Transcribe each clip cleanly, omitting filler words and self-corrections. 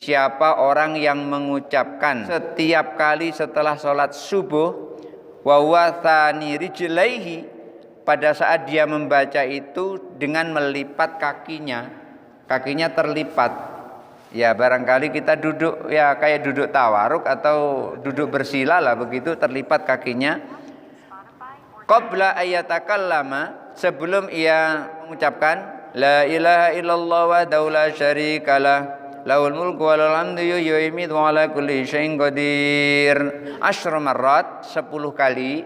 siapa orang yang mengucapkan setiap kali setelah sholat subuh wa wathani rijlaihi, pada saat dia membaca itu dengan melipat kakinya terlipat. Ya barangkali kita duduk ya kayak duduk tawaruk atau duduk bersila lah begitu, terlipat kakinya. Qabla ayatakallama, sebelum ia mengucapkan la ilaha illallah wa la syarikalah lahul mulku wa lahul hamdu yuhyi wa yumiitu wa ala kulli syai'in qadir asyra marrat, 10 kali,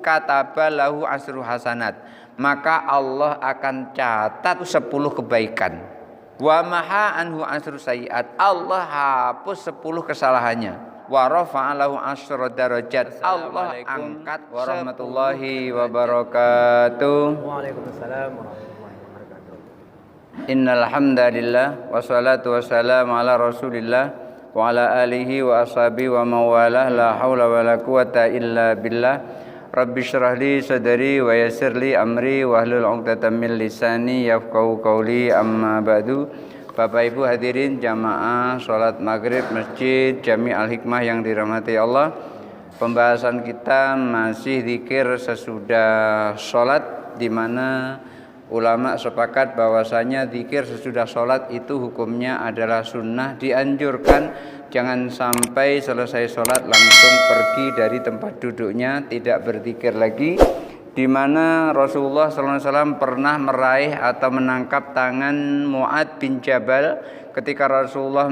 kataba lahu asru hasanat, maka Allah akan catat 10 kebaikan. Wa maha anhu asru sayiat, Allah hapus 10 kesalahannya. Wa rafa'a lahu asyra darajat, Allah angkat. Warahmatullahi wabarakatuh. Waalaikumsalam warahmatullahi wabarakatuh. Innal hamdalillah wassalatu wassalamu ala Rasulillah wa ala alihi wa ashabihi wa mawalah, la haula wala quwata illa billah. Rabbi syrah li sadri wa yassir li amri wahlul 'uqdatam min lisani yafqahu qawli, amma ba'du. Bapak Ibu hadirin jamaah salat maghrib Masjid Jami Al Hikmah yang dirahmati Allah. Pembahasan kita masih zikir sesudah salat, di mana ulama sepakat bahwasanya zikir sesudah sholat itu hukumnya adalah sunnah, dianjurkan. Jangan sampai selesai sholat langsung pergi dari tempat duduknya, tidak berzikir lagi. Di mana Rasulullah SAW pernah meraih atau menangkap tangan Mu'ad bin Jabal ketika Rasulullah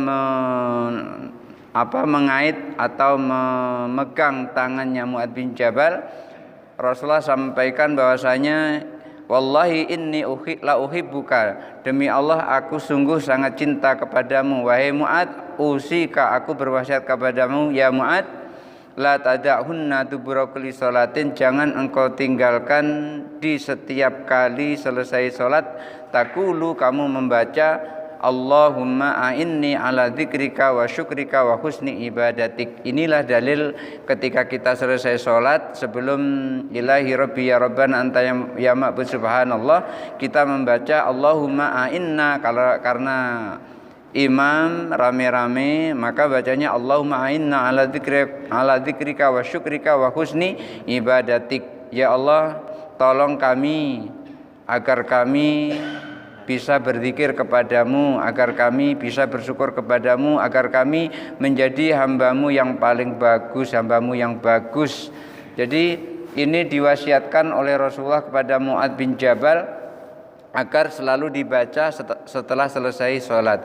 mengait atau memegang tangannya Mu'ad bin Jabal. Rasulullah sampaikan bahwasanya wallahi inni la uhibbuka, demi Allah aku sungguh sangat cinta kepadamu wahai Mu'ad. Usika, aku berwasiat kepadamu ya Mu'ad, la tada'hunna dubura kulli salatin, jangan engkau tinggalkan di setiap kali selesai salat. Taqulu, kamu membaca Allahumma a'inni ala dzikrika wa syukrika wa husni ibadatik. Inilah dalil ketika kita selesai sholat sebelum ilahi rabbi ya rabbana anta ya ma'bud subhanallah, kita membaca Allahumma a'inna. Karena imam rame-rame maka bacanya Allahumma a'inna ala dzikrika wa syukrika wa husni ibadatik. Ya Allah, tolong kami agar kami bisa berzikir kepadamu, agar kami bisa bersyukur kepadamu, agar kami menjadi hambamu yang paling bagus, hambamu yang bagus. Jadi ini diwasiatkan oleh Rasulullah kepada Mu'ad bin Jabal agar selalu dibaca setelah selesai sholat.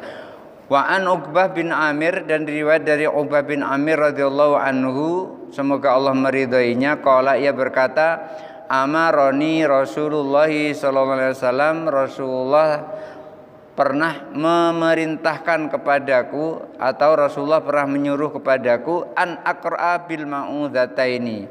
Wa an Uqbah bin Amir, dan riwayat dari Uqbah bin Amir radhiyallahu anhu, semoga Allah meridhoinya, qala, ia berkata, amaroni Rasulullah sallallahu alaihi wasallam, Rasulullah pernah memerintahkan kepadaku atau Rasulullah pernah menyuruh kepadaku an aqra'a bil ma'udzataini,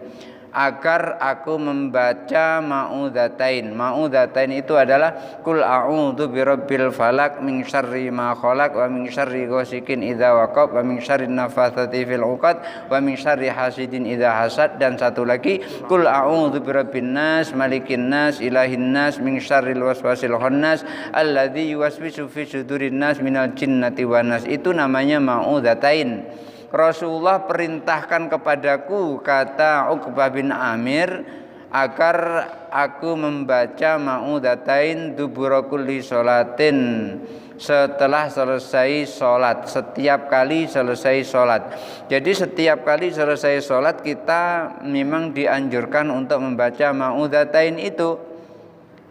agar aku membaca ma'udzatain. Ma'udzatain itu adalah kul a'udzu birabbil falaq min syarri ma khalaq wa min syarri ghasikin idza waqab wa min syarri nafatsati fil 'uqad wa min syarri hasidin idza hasad, dan satu lagi kul a'udzu birabbin nas malikin nas ilahin nas min syarril waswasil khannas alladzi yuwaswisu fi sudurin nas minal jinnati wan nas. Itu namanya ma'udzatain. Rasulullah perintahkan kepadaku, kata Uqbah bin Amir, agar aku membaca ma'udzatain dubura kulli sholatin, setelah selesai sholat, setiap kali selesai sholat. Jadi setiap kali selesai sholat kita memang dianjurkan untuk membaca ma'udzatain itu.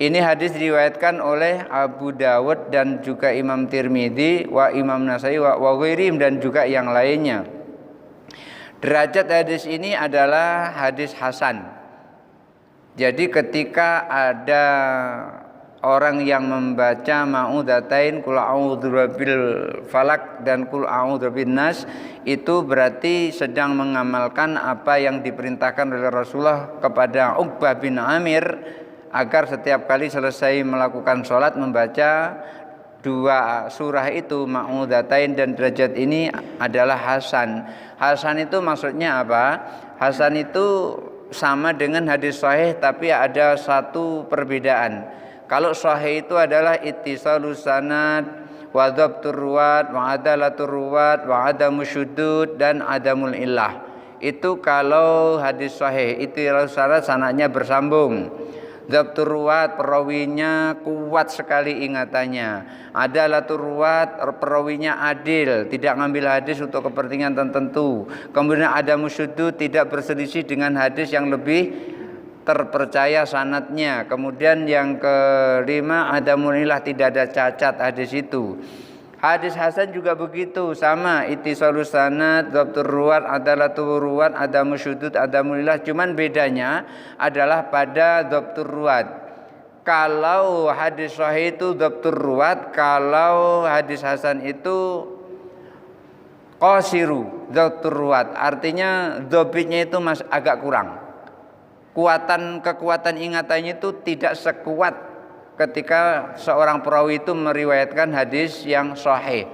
Ini hadis diriwayatkan oleh Abu Dawud dan juga Imam Tirmidzi, wa Imam Nasai wa ghairihim, dan juga yang lainnya. Derajat hadis ini adalah hadis hasan. Jadi ketika ada orang yang membaca ma'udzatain kul a'udzu birabbil falaq dan kul a'udzu birabbin nas, itu berarti sedang mengamalkan apa yang diperintahkan oleh Rasulullah kepada Uqbah bin Amir, agar setiap kali selesai melakukan sholat membaca dua surah itu ma'udzatain, dan derajat ini adalah hasan. Hasan itu maksudnya apa? Hasan itu sama dengan hadis sahih, tapi ada satu perbedaan. Kalau sahih itu adalah ittisalus sanad wa dhabtur ruwat, wa adalatur ruwat, wa adamus syudud, dan adamul illah. Itu kalau hadis sahih, itu syarat sanadnya bersambung. Dhabtur ruwat, perawinya kuat sekali ingatannya. Adalatur ruwat, perawinya adil, tidak ngambil hadis untuk kepentingan tertentu. Kemudian adamus syudud, tidak berselisih dengan hadis yang lebih terpercaya sanadnya. Kemudian yang kelima, adamul illah, tidak ada cacat hadis itu. Hadis hasan juga begitu, sama, ittisalus sanad, dhabtur ruwat, adalatul ruwat, adamus syudud, adamul illah. Cuman bedanya adalah pada dhabtur ruwat. Kalau hadis sahih itu dhabtur ruwat, kalau hadis hasan itu qasiru dhabtur ruwat. Artinya dhabitnya itu agak kurang. Kekuatan ingatannya itu tidak sekuat ketika seorang perawi itu meriwayatkan hadis yang sahih.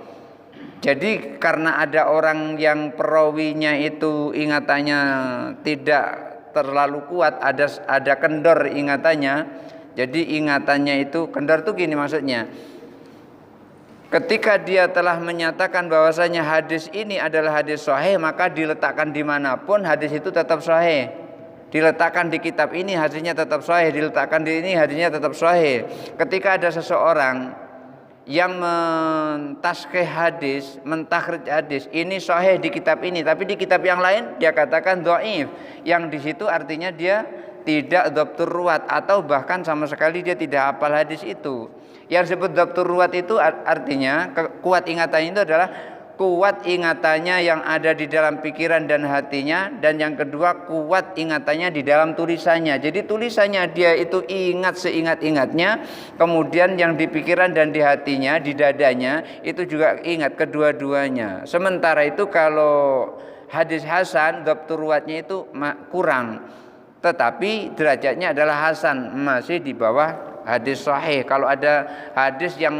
Jadi karena ada orang yang perawinya itu ingatannya tidak terlalu kuat, ada kendor ingatannya. Jadi ingatannya itu kendor tuh gini maksudnya. Ketika dia telah menyatakan bahwasanya hadis ini adalah hadis sahih, maka diletakkan dimanapun hadis itu tetap sahih. Diletakkan di kitab ini hadisnya tetap sahih, diletakkan di ini hadisnya tetap sahih. Ketika ada seseorang yang mentaskhih hadis, mentakhrij hadis, ini sahih di kitab ini, tapi di kitab yang lain dia katakan dhaif. Yang di situ artinya dia tidak dhabtur ruwat, atau bahkan sama sekali dia tidak hafal hadis itu. Yang disebut dhabtur ruwat itu artinya kuat ingatannya itu adalah kuat ingatannya yang ada di dalam pikiran dan hatinya, dan yang kedua kuat ingatannya di dalam tulisannya. Jadi tulisannya dia itu ingat seingat-ingatnya, kemudian yang di pikiran dan di hatinya, di dadanya itu juga ingat kedua-duanya. Sementara itu kalau hadis hasan, dhabtur ruwatnya itu kurang, tetapi derajatnya adalah hasan, masih di bawah hadis sahih. Kalau ada hadis yang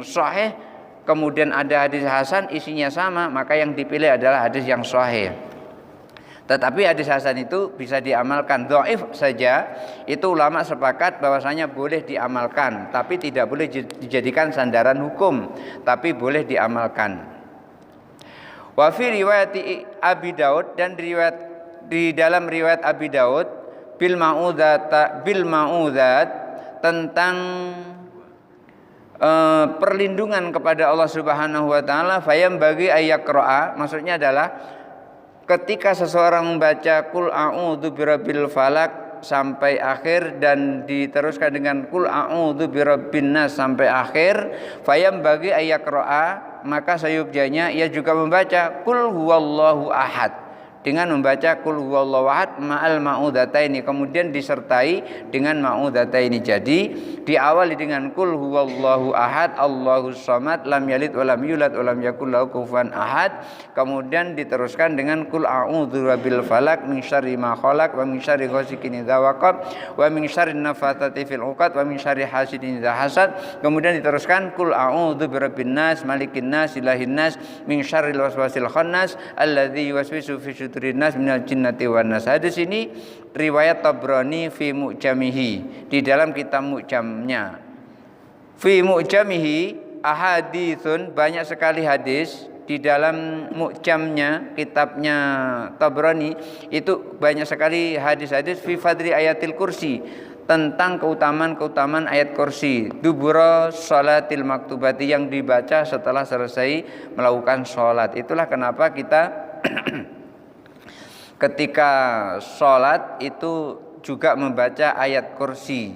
sahih kemudian ada hadis hasan isinya sama, maka yang dipilih adalah hadis yang sahih. Tetapi hadis hasan itu bisa diamalkan. Dhaif saja itu ulama sepakat bahwasanya boleh diamalkan, tapi tidak boleh dijadikan sandaran hukum, tapi boleh diamalkan. Wa fi riwayat Abi Daud, dan di dalam riwayat Abi Daud bil ma'udzat tentang perlindungan kepada Allah Subhanahu wa taala, fayam bagi ayyaqra'a, maksudnya adalah ketika seseorang membaca qul a'udzu birabbil falaq sampai akhir dan diteruskan dengan qul a'udzu birabbin nas sampai akhir, fayam bagi ayyaqra'a, maka sayugjanya ia juga membaca qul huwallahu ahad dengan membaca qul huwallahu ahad ma'al ma'udzataini, kemudian disertai dengan ma'udzataini. Jadi diawali dengan qul huwallahu ahad Allahus samad lam yalid wa lam yulad wa lam yakul lahu kufuwan ahad, kemudian diteruskan dengan qul a'udzu birabbil falaq min syarri ma khalaq wa min syarri ghasikin idza waqab wa min syarri nafatsati fil 'uqad wa min syarri hasidin idza hasad, kemudian diteruskan qul a'udzu birabbin nas malikin nas ilahin nas min syarril waswasil khannas alladzi yuwaswisu fi nas minal jinnati wan nas. Hadis ini riwayat Tabrani fi mu'jamihi, di dalam kitab mu'jamnya. Fi mu'jamihi ahaditsun, banyak sekali hadis di dalam mu'jamnya, kitabnya Tabrani itu banyak sekali hadis-hadis fi fadri ayatil kursi, tentang keutamaan ayat kursi, dubura sholatil maktubati, yang dibaca setelah selesai melakukan sholat. Itulah kenapa kita ketika sholat itu juga membaca ayat kursi.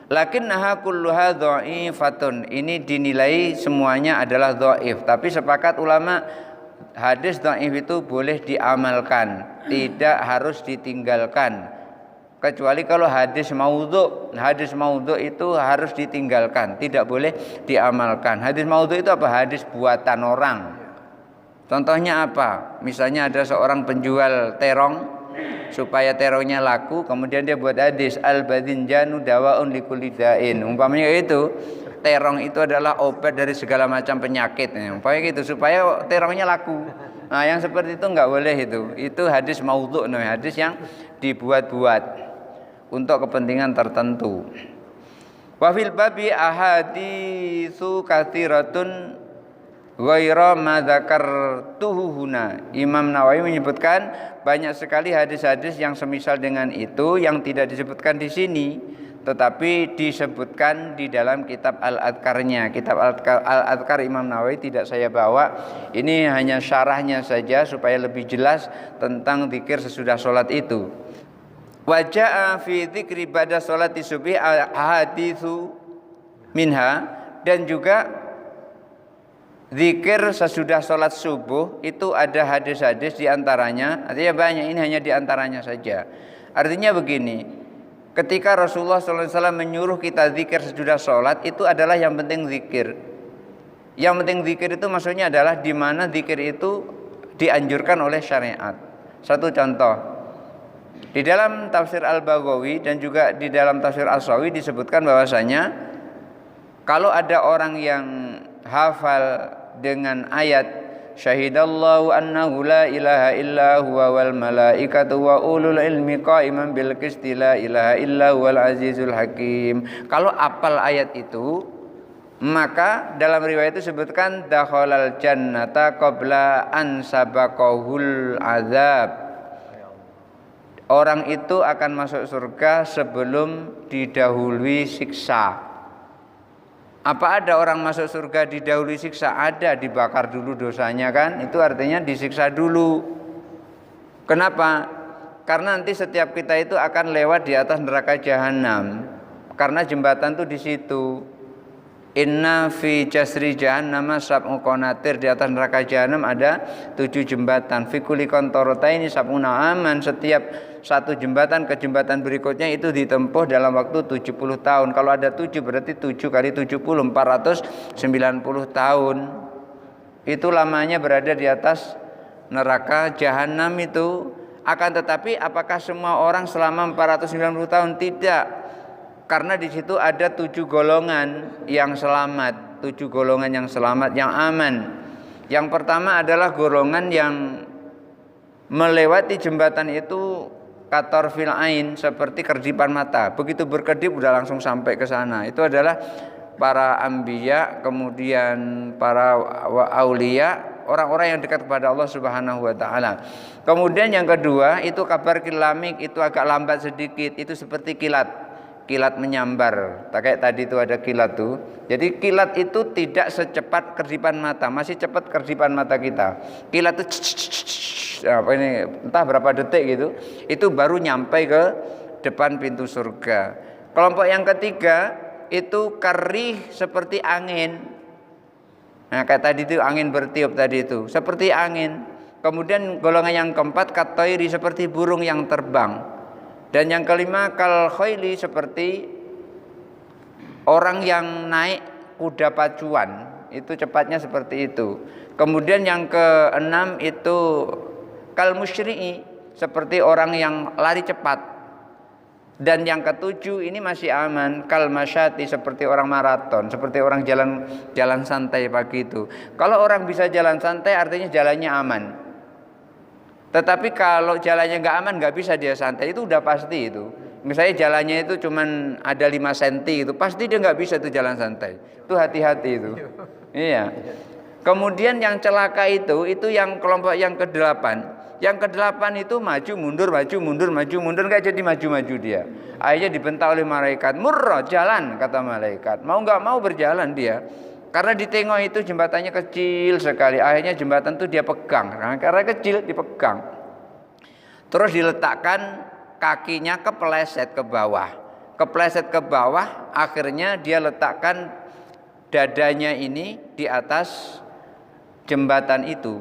Lakinnaha kulluha dha'ifatun, ini dinilai semuanya adalah dhaif, tapi sepakat ulama hadis dhaif itu boleh diamalkan, tidak harus ditinggalkan, kecuali kalau hadis maudhu. Hadis maudhu itu harus ditinggalkan, tidak boleh diamalkan. Hadis maudhu itu apa? Hadis buatan orang. Contohnya apa? Misalnya ada seorang penjual terong, supaya terongnya laku, kemudian dia buat hadis al-badinjanu dawaun likulli da'in. Umpamanya itu terong itu adalah obat dari segala macam penyakit. Umpamanya gitu, supaya terongnya laku. Nah, yang seperti itu enggak boleh itu. Itu hadis maudhu, hadis yang dibuat-buat untuk kepentingan tertentu. Wa fil babi ahaditsu katsiratun ghaira ma dzakartuhu huna. Imam Nawawi menyebutkan banyak sekali hadis-hadis yang semisal dengan itu yang tidak disebutkan di sini, tetapi disebutkan di dalam kitab Al-Adhkarnya. Kitab Al-Adhkar Imam Nawawi tidak saya bawa. Ini hanya syarahnya saja supaya lebih jelas tentang zikir sesudah sholat itu. Waja'a fi dzikri ba'da sholati subhi haditsu minha, dan juga zikir sesudah sholat subuh itu ada hadis-hadis diantaranya. Artinya banyak, ini hanya diantaranya saja. Artinya begini, ketika Rasulullah SAW menyuruh kita zikir sesudah sholat, itu adalah yang penting zikir. Yang penting zikir itu maksudnya adalah di mana zikir itu dianjurkan oleh syariat. Satu contoh, di dalam tafsir Al-Baghawi dan juga di dalam tafsir As-Sawi disebutkan bahwasanya kalau ada orang yang hafal dengan ayat syahidallahu annahu la ilaha illa huwa wal malaikatu wa ulul ilmi qa'iman bil qisti la ilaha illa huwal azizul hakim. Kalau apal ayat itu, maka dalam riwayat itu disebutkan dakhalal jannata qabla an sabaqahul azab. Orang itu akan masuk surga sebelum didahului siksa. Apa ada orang masuk surga didahului siksa? Ada, dibakar dulu dosanya kan? Itu artinya disiksa dulu. Kenapa? Karena nanti setiap kita itu akan lewat di atas neraka jahanam. Karena jembatan tuh di situ. Inna fi jasri jahannam sab'u qanatir, di atas neraka jahanam ada 7 jembatan. Fi kulli qantaratain sab'una aman, setiap satu jembatan ke jembatan berikutnya itu ditempuh dalam waktu 70 tahun. Kalau ada 7 berarti 7 kali 70 490 tahun. Itu lamanya berada di atas neraka jahanam itu. Akan tetapi apakah semua orang selama 490 tahun? Tidak. Karena di situ ada 7 golongan yang selamat, 7 golongan yang selamat, yang aman. Yang pertama adalah golongan yang melewati jembatan itu katorfil ain, seperti kerdipan mata. Begitu berkedip udah langsung sampai ke sana. Itu adalah para anbiya, kemudian para aulia, orang-orang yang dekat kepada Allah Subhanahu wa taala. Kemudian yang kedua itu kabar kilamik, itu agak lambat sedikit, itu seperti kilat. Kilat menyambar, kayak tadi itu ada kilat tuh. Jadi kilat itu tidak secepat kerdipan mata, masih cepat kerdipan mata kita. Kilat itu apa ini, entah berapa detik gitu, itu baru nyampe ke depan pintu surga. Kelompok yang ketiga itu karih seperti angin. Nah, kayak tadi itu angin bertiup tadi itu, seperti angin. Kemudian golongan yang keempat katoiri, seperti burung yang terbang. Dan yang kelima kal khayli, seperti orang yang naik kuda pacuan, itu cepatnya seperti itu. Kemudian yang keenam itu kal musyri'i, seperti orang yang lari cepat. Dan yang ketujuh ini masih aman, kal masyati, seperti orang maraton, seperti orang jalan santai pagi itu. Kalau orang bisa jalan santai artinya jalannya aman. Tetapi kalau jalannya nggak aman, nggak bisa dia santai, itu udah pasti itu. Misalnya jalannya itu cuman ada 5 cm itu, pasti dia nggak bisa itu jalan santai. Itu hati-hati itu. Iya. Kemudian yang celaka itu yang kelompok yang ke-8. Yang ke-8 itu maju mundur nggak jadi maju dia. Akhirnya dibentak oleh malaikat. Murrah, jalan, kata malaikat. Mau nggak mau berjalan dia. Karena di tengok itu jembatannya kecil sekali. Akhirnya jembatan itu dia pegang. Karena kecil dipegang. Terus diletakkan kakinya kepleset ke bawah. Kepleset ke bawah, akhirnya dia letakkan dadanya ini di atas jembatan itu.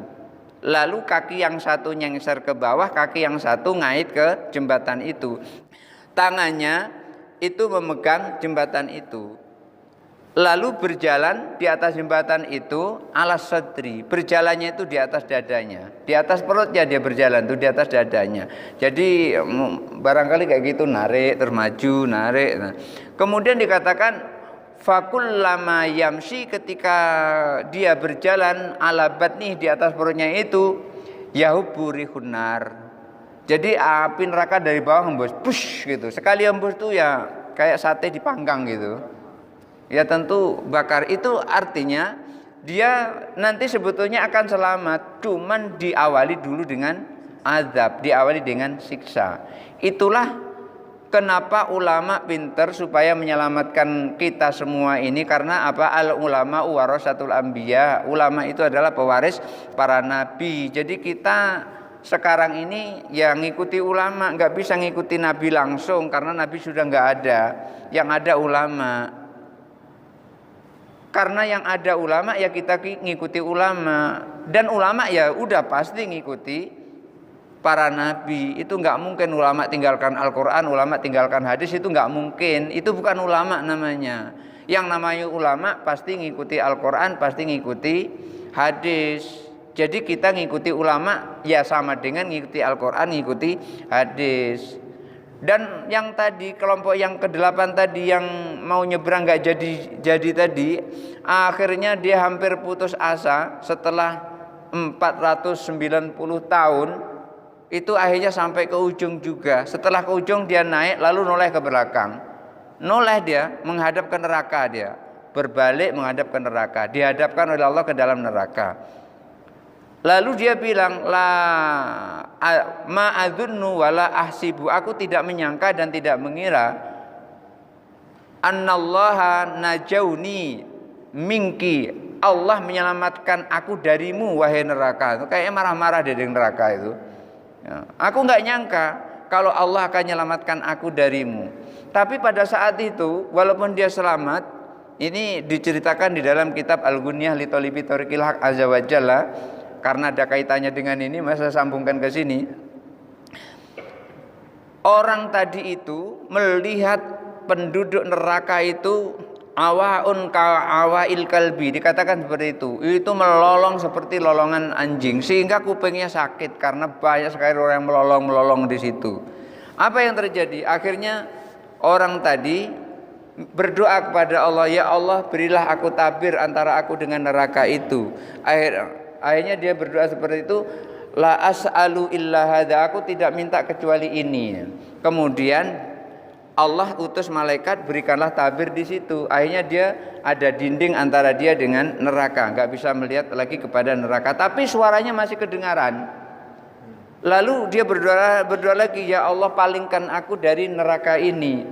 Lalu kaki yang satu nyengser ke bawah, kaki yang satu ngait ke jembatan itu. Tangannya itu memegang jembatan itu. Lalu berjalan di atas jembatan itu alas sadri, berjalannya itu di atas dadanya, di atas perutnya dia berjalan tuh, di atas dadanya. Jadi barangkali kayak gitu, narik terus maju, narik. Nah, kemudian dikatakan fakullama yamsi, ketika dia berjalan ala batnih, di atas perutnya itu yahuburi hunar. Jadi api neraka dari bawah hembus, push gitu. Sekali hembus tuh ya kayak sate dipanggang gitu. Ya tentu bakar. Itu artinya dia nanti sebetulnya akan selamat, cuman diawali dulu dengan azab, diawali dengan siksa. Itulah kenapa ulama pinter supaya menyelamatkan kita semua ini, karena apa? Al ulama warasatul anbiya. Ulama itu adalah pewaris para nabi. Jadi kita sekarang ini ya ngikuti ulama, nggak bisa ngikuti nabi langsung karena nabi sudah nggak ada. Yang ada ulama. Karena yang ada ulama ya kita ngikuti ulama, dan ulama ya udah pasti ngikuti para nabi. Itu nggak mungkin ulama tinggalkan Al-Quran, ulama tinggalkan hadis, itu nggak mungkin. Itu bukan ulama namanya. Yang namanya ulama pasti ngikuti Al-Quran, pasti ngikuti hadis. Jadi kita ngikuti ulama ya sama dengan ngikuti Al-Quran, ngikuti hadis. Dan yang tadi, kelompok yang ke-8 tadi yang mau nyebrang nggak jadi tadi, akhirnya dia hampir putus asa setelah 490 tahun. Itu akhirnya sampai ke ujung juga. Setelah ke ujung dia naik lalu noleh ke belakang. Noleh dia menghadap ke neraka dia. Berbalik menghadap ke neraka. Dihadapkan oleh Allah ke dalam neraka. Lalu dia bilang, la ma'adzunnu wala ahsibu, aku tidak menyangka dan tidak mengira annallaha najauni minki, Allah menyelamatkan aku darimu wahai neraka. Kayaknya marah-marah dia dengan neraka itu. Ya, aku nggak nyangka kalau Allah akan menyelamatkan aku darimu. Tapi pada saat itu walaupun dia selamat, ini diceritakan di dalam kitab Al-Ghunyah li Thalibi Thariqil Haq Azza wa Jalla. Karena ada kaitannya dengan ini, masa sambungkan ke sini. Orang tadi itu melihat penduduk neraka itu awaun ka'awail kalbi, dikatakan seperti itu. Itu melolong seperti lolongan anjing, sehingga kupingnya sakit karena banyak sekali orang yang melolong di situ. Apa yang terjadi? Akhirnya orang tadi berdoa kepada Allah, ya Allah berilah aku tabir antara aku dengan neraka itu. Akhirnya dia berdoa seperti itu, la as'alu illa hadza, aku tidak minta kecuali ini. Kemudian Allah utus malaikat, berikanlah tabir di situ. Akhirnya dia ada dinding antara dia dengan neraka, nggak bisa melihat lagi kepada neraka, tapi suaranya masih kedengaran. Lalu dia berdoa lagi, ya Allah palingkan aku dari neraka ini.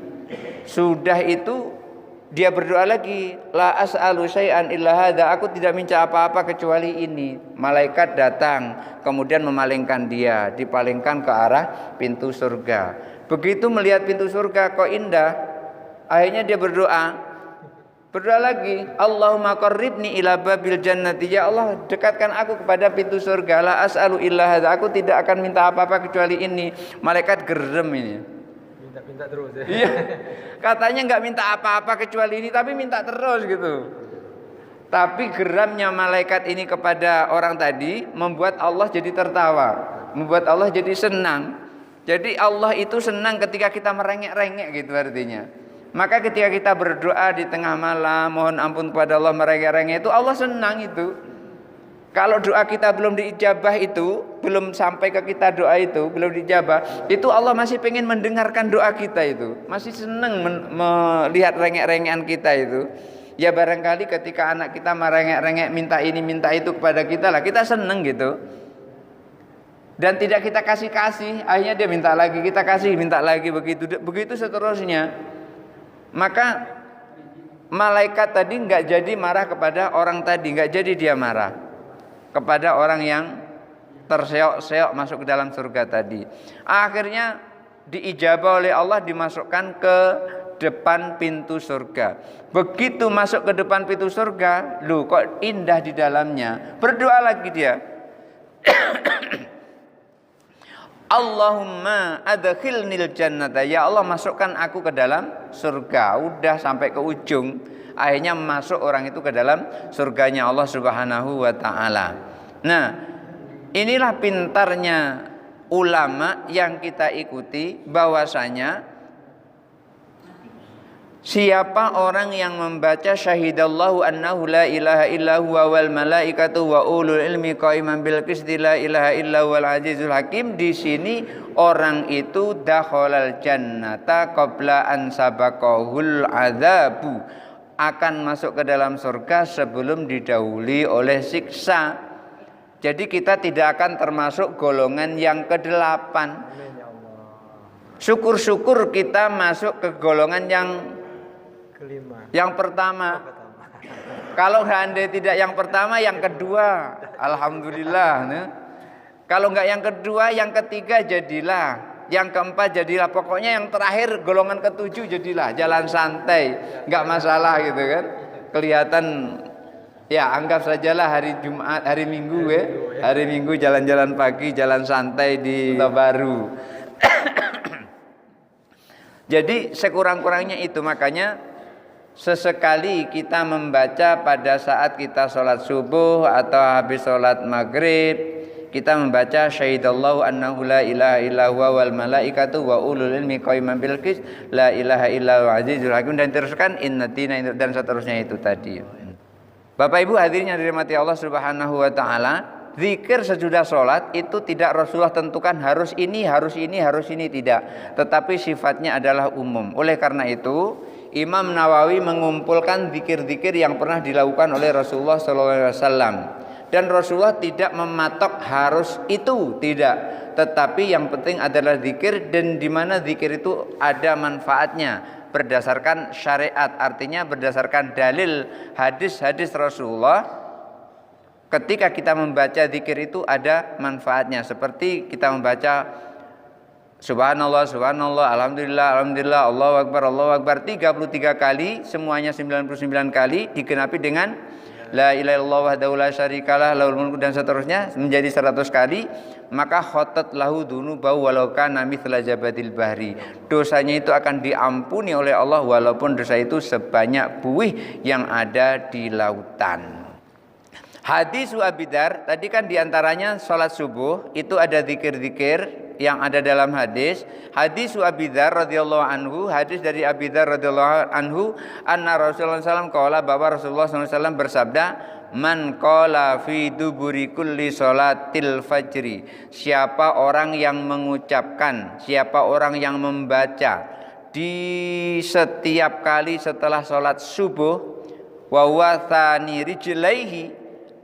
Sudah itu dia berdoa lagi, la as'alu syai'an illa hadza, aku tidak minta apa-apa kecuali ini. Malaikat datang, kemudian memalingkan dia, dipalingkan ke arah pintu surga. Begitu melihat pintu surga kok indah, akhirnya dia berdoa lagi, Allahumma qarribni ila babil jannati, ya Allah dekatkan aku kepada pintu surga. La as'alu illa hadza, aku tidak akan minta apa-apa kecuali ini. Malaikat gerem ini. Minta terus ya. Iya. Katanya nggak minta apa-apa kecuali ini, tapi minta terus gitu. Tapi geramnya malaikat ini kepada orang tadi membuat Allah jadi tertawa, membuat Allah jadi senang. Jadi Allah itu senang ketika kita merengek-rengek gitu artinya. Maka ketika kita berdoa di tengah malam mohon ampun kepada Allah merengek-rengek itu, Allah senang itu. Kalau doa kita belum diijabah itu, belum sampai ke kita doa itu, belum diijabah, itu Allah masih pengen mendengarkan doa kita itu. Masih senang melihat rengek-rengekan kita itu. Ya barangkali ketika anak kita merengek-rengek minta ini minta itu kepada kita lah, kita senang gitu. Dan tidak kita kasih, akhirnya dia minta lagi, kita kasih, minta lagi, begitu seterusnya. Maka malaikat tadi nggak jadi marah kepada orang tadi, nggak jadi dia marah kepada orang yang terseok-seok masuk ke dalam surga tadi. Akhirnya diijabah oleh Allah, dimasukkan ke depan pintu surga. Begitu masuk ke depan pintu surga, loh kok indah di dalamnya. Berdoa lagi dia. Allahumma adkhilnil jannata, ya Allah masukkan aku ke dalam surga. Udah sampai ke ujung, akhirnya masuk orang itu ke dalam surganya Allah Subhanahu wa taala. Nah, inilah pintarnya ulama yang kita ikuti, bahwasanya siapa orang yang membaca syahidallahu annahu la ilaha illa huwa wal malaikatu wa ulul ilmi qaiman bil qisti la ilaha illa huwal azizul hakim, di sini orang itu dakhalal jannata qabla an sabaqahul adzabu, akan masuk ke dalam surga sebelum didahului oleh siksa. Jadi kita tidak akan termasuk golongan yang ke-8. Amin ya Allah. Syukur-syukur kita masuk ke golongan Kelima. yang pertama. Pertama. Kalau seandainya tidak yang pertama, yang kedua, alhamdulillah. Nah. Kalau enggak yang kedua, yang ketiga jadilah, yang keempat jadilah. Pokoknya yang terakhir golongan ke-7 jadilah. Jalan santai, enggak masalah gitu kan. Kelihatan ya, anggap sajalah hari Jumat, hari Minggu ya. Hari Minggu jalan-jalan pagi, jalan santai di Kota Baru. Jadi sekurang-kurangnya itu, makanya sesekali kita membaca pada saat kita sholat subuh atau habis sholat maghrib, kita membaca syahidallahu annahu la ilaha illa huwa wal malaikatu wa ulul ilmi qaiman bil qis la ilaha illa huwa azizul hakim, dan teruskan innatina dan seterusnya itu tadi. Bapak Ibu hadirin yang dirahmati Allah Subhanahu wa taala, zikir sesudah sholat itu tidak Rasulullah tentukan harus ini, tidak. Tetapi sifatnya adalah umum. Oleh karena itu, Imam Nawawi mengumpulkan zikir-zikir yang pernah dilakukan oleh Rasulullah SAW. Dan Rasulullah tidak mematok harus itu, tidak. Tetapi yang penting adalah zikir, dan di mana zikir itu ada manfaatnya berdasarkan syariat, artinya berdasarkan dalil hadis-hadis Rasulullah. Ketika kita membaca zikir itu ada manfaatnya, seperti kita membaca Subhanallah, Subhanallah, Alhamdulillah, Alhamdulillah, Allahu Akbar 33 kali, semuanya 99 kali digenapi dengan La ilaha illallah wahdahu la syarikalah lahul mulku dan seterusnya menjadi 100 kali, maka khotat lahu dzunubahu walau kana mithla jabadil bahri. Dosanya itu akan diampuni oleh Allah walaupun dosa itu sebanyak buih yang ada di lautan. Hadis Abi Dzar tadi kan diantaranya sholat subuh itu ada zikir-zikir yang ada dalam hadis. Hadis Abi Dzar radhiyallahu anhu, hadis dari Abi Dzar radhiyallahu anhu, anna Rasulullah SAW qala, bahwa Rasulullah SAW bersabda, man qala fi duburi kulli sholatil fajri, siapa orang yang mengucapkan, siapa orang yang membaca di setiap kali setelah sholat subuh, wa huwa thani rijlaihi,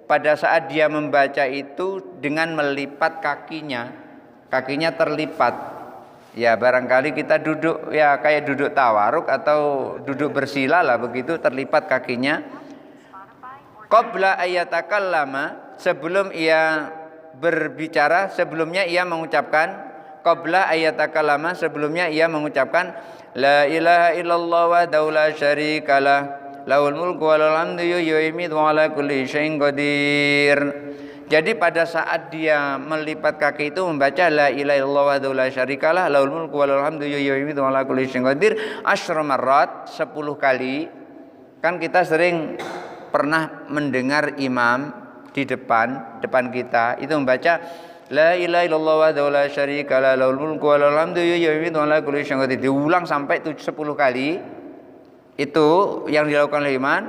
pada saat dia membaca itu dengan melipat kakinya, kakinya terlipat. Ya barangkali kita duduk ya kayak duduk tawaruk atau duduk bersila lah begitu, terlipat kakinya. Qabla ayatakallama, sebelum ia berbicara, sebelumnya ia mengucapkan qabla ayatakallama, sebelumnya ia mengucapkan la ilaha illallah wahdahu la syarikalah lahul mulku walal hamdu yuhyi wa ala kulli syai'in qadir. Jadi pada saat dia melipat kaki itu membaca la ilaha illallah wahdahu la syarikalah lahul mulku walal hamdu yuhyi wa ala kulli syai'in qadir asyra marrat, 10 kali. Kan kita sering pernah mendengar imam di depan kita itu membaca la ilaha illallah wahdahu la syarikalah lahul mulku walal hamdu yuhyi wa ala kulli syai'in qadir, diulang sampai 10 kali. Itu yang dilakukan oleh iman.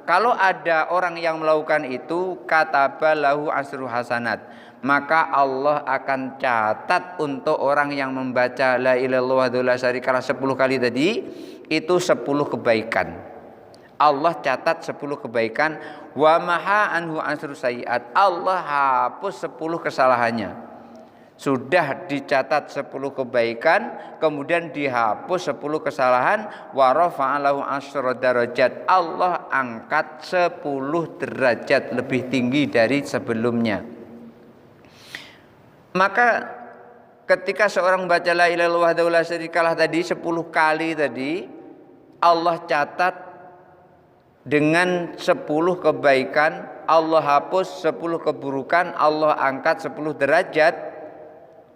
Kalau ada orang yang melakukan itu, kataba lahu asru hasanat, maka Allah akan catat untuk orang yang membaca la ilaha illallah wahdahu la syarikalah 10 kali tadi itu 10 kebaikan. Allah catat 10 kebaikan. Wa maha anhu asru sayiat, Allah hapus 10 kesalahannya. Sudah dicatat 10 kebaikan, kemudian dihapus 10 kesalahan. Wa rafa'alahu asyra darajat, Allah angkat 10 derajat lebih tinggi dari sebelumnya. Maka ketika seorang baca la ilaha illallah wahdahu la syarikalah tadi 10 kali tadi, Allah catat dengan 10 kebaikan, Allah hapus 10 keburukan, Allah angkat 10 derajat.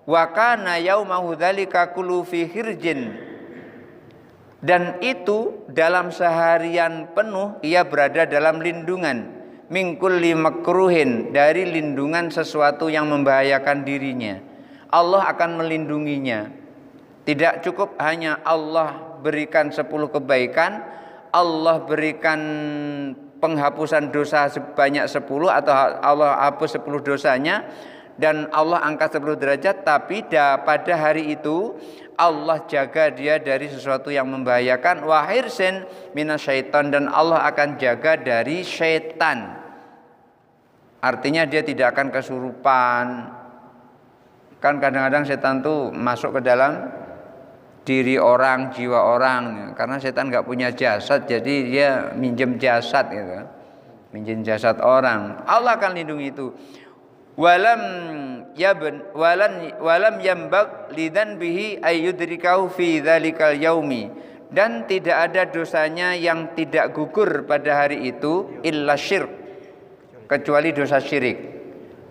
Wa kana yaumahu dzalika kullu fi hirjin, dan itu dalam seharian penuh ia berada dalam lindungan, min kulli makruhin, dari lindungan sesuatu yang membahayakan dirinya. Allah akan melindunginya. Tidak cukup hanya Allah berikan 10 kebaikan, Allah berikan penghapusan dosa sebanyak 10 atau Allah hapus 10 dosanya, dan Allah angkat 10 derajat, tapi pada hari itu Allah jaga dia dari sesuatu yang membahayakan, wa hirsin minasyaiton, dan Allah akan jaga dari syaitan. Artinya dia tidak akan kesurupan. Kan kadang-kadang setan tuh masuk ke dalam diri orang, jiwa orang, karena setan nggak punya jasad, jadi dia minjem jasad gitu, minjem jasad orang. Allah akan lindungi itu. Walam yambag lidan bihi ayyudrikahu fi dzalikal yaumi, dan tidak ada dosanya yang tidak gugur pada hari itu illa syirk, kecuali dosa syirik.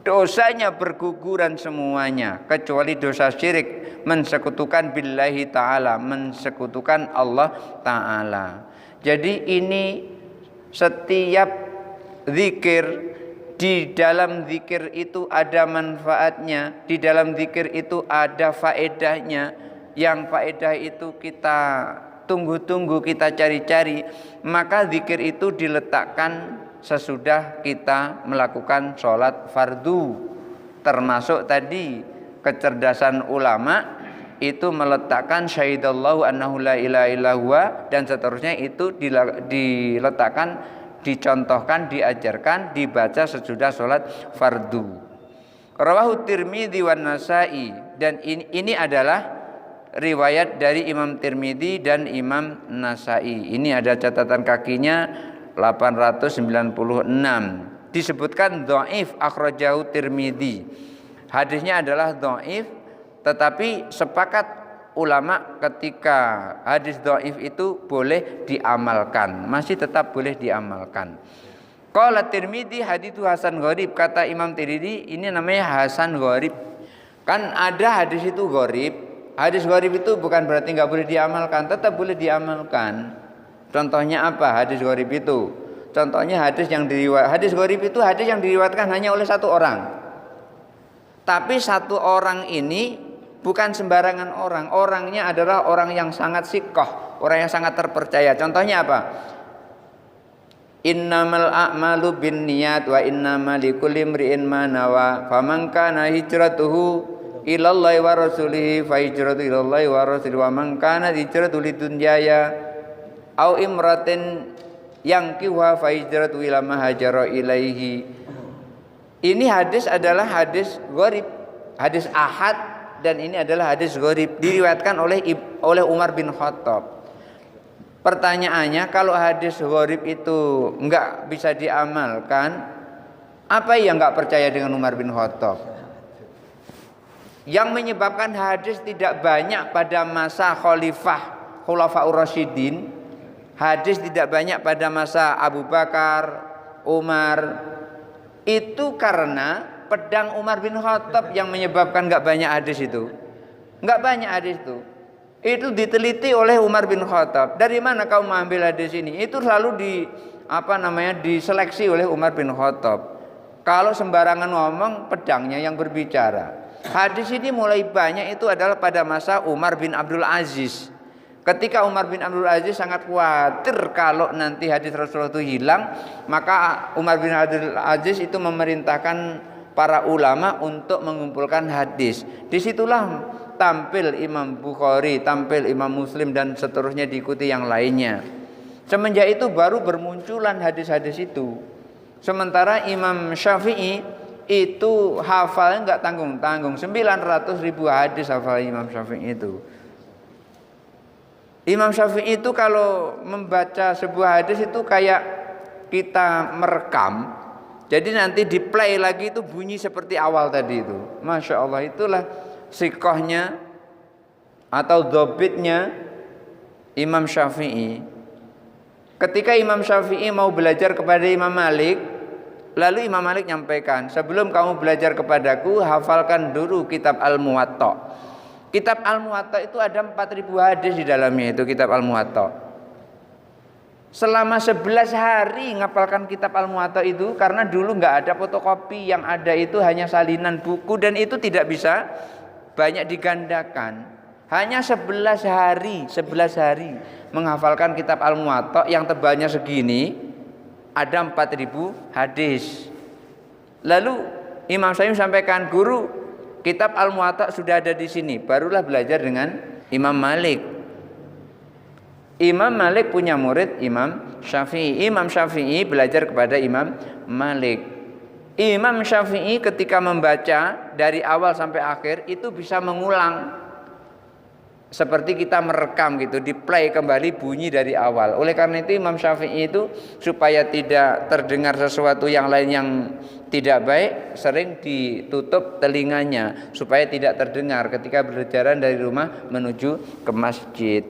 Dosanya berguguran semuanya kecuali dosa syirik, mensekutukan billahi ta'ala, mensekutukan Allah ta'ala. Jadi ini setiap zikir, di dalam zikir itu ada manfaatnya, di dalam zikir itu ada faedahnya. Yang faedah itu kita tunggu-tunggu, kita cari-cari. Maka zikir itu diletakkan sesudah kita melakukan sholat fardu. Termasuk tadi kecerdasan ulama itu meletakkan syahidallahu annahu la ilaha illa huwa, dan seterusnya itu diletakkan, dicontohkan, diajarkan, dibaca sesudah sholat fardu. Rawahu Tirmidzi wan Nasa'i, dan ini adalah riwayat dari Imam Tirmidzi dan Imam Nasa'i. Ini ada catatan kakinya 896. Disebutkan dhaif, akhrajahu Tirmidzi. Hadisnya adalah dhaif, tetapi sepakat ulama ketika hadis dhaif itu boleh diamalkan, masih tetap boleh diamalkan. Qala Tirmidzi haditsu hasan gharib, kata Imam Tirmidzi ini namanya hasan gharib. Kan ada hadis itu gharib. Hadis gharib itu bukan berarti enggak boleh diamalkan, tetap boleh diamalkan. Contohnya apa hadis gharib itu? Contohnya hadis gharib itu hadis yang diriwayatkan hanya oleh satu orang. Tapi satu orang ini bukan sembarangan orang. Orangnya adalah orang yang sangat sikoh, orang yang sangat terpercaya. Contohnya apa? Innamal a'malu binniyat wa innamal likulli imri'in ma nawa. Faman kana hijratuhu ilallahi wa rasulihi fa hijratu ilallahi wa rasulihi, wa man kana hijratu lidunyaya au imratin yankihuha fa hijratu ila ma hajara ilaihi. Ini hadis adalah hadis gharib, hadis ahad, dan ini adalah hadis gharib, diriwayatkan oleh Umar bin Khattab. Pertanyaannya, kalau hadis gharib itu enggak bisa diamalkan, apa yang enggak percaya dengan Umar bin Khattab? Yang menyebabkan hadis tidak banyak pada masa Khulafaur Rasyidin, hadis tidak banyak pada masa Abu Bakar, Umar, itu karena pedang Umar bin Khattab yang menyebabkan enggak banyak hadis itu. Enggak banyak hadis itu. Itu diteliti oleh Umar bin Khattab. Dari mana kau mengambil hadis ini? Itu selalu diseleksi oleh Umar bin Khattab. Kalau sembarangan ngomong, pedangnya yang berbicara. Hadis ini mulai banyak itu adalah pada masa Umar bin Abdul Aziz. Ketika Umar bin Abdul Aziz sangat khawatir kalau nanti hadis Rasulullah itu hilang, maka Umar bin Abdul Aziz itu memerintahkan para ulama untuk mengumpulkan hadis. Disitulah tampil Imam Bukhari, tampil Imam Muslim, dan seterusnya diikuti yang lainnya. Semenjak itu baru bermunculan hadis-hadis itu. Sementara Imam Syafi'i itu hafalnya enggak tanggung-tanggung, 900.000 hadis hafal Imam Syafi'i itu. Imam Syafi'i itu kalau membaca sebuah hadis itu kayak kita merekam. Jadi nanti di play lagi itu bunyi seperti awal tadi itu. Masya Allah, itulah sikohnya atau dobitnya Imam Syafi'i. Ketika Imam Syafi'i mau belajar kepada Imam Malik, lalu Imam Malik nyampaikan, sebelum kamu belajar kepadaku, hafalkan dulu kitab Al-Muwatta. Kitab Al-Muwatta itu ada 4.000 hadis di dalamnya, itu kitab Al-Muwatta. Selama 11 hari ngapalkan kitab Al-Muwatta itu, karena dulu nggak ada fotokopi, yang ada itu hanya salinan buku, dan itu tidak bisa banyak digandakan. Hanya 11 hari menghafalkan kitab Al-Muwatta yang tebalnya segini, ada 4.000 hadis. Lalu Imam Syafi'i sampaikan, guru, kitab Al-Muwatta sudah ada di sini, barulah belajar dengan Imam Malik. Imam Malik punya murid Imam Syafi'i. Imam Syafi'i belajar kepada Imam Malik. Imam Syafi'i ketika membaca dari awal sampai akhir itu bisa mengulang. Seperti kita merekam gitu, di play kembali bunyi dari awal. Oleh karena itu Imam Syafi'i itu supaya tidak terdengar sesuatu yang lain yang tidak baik, sering ditutup telinganya supaya tidak terdengar ketika berjalan dari rumah menuju ke masjid.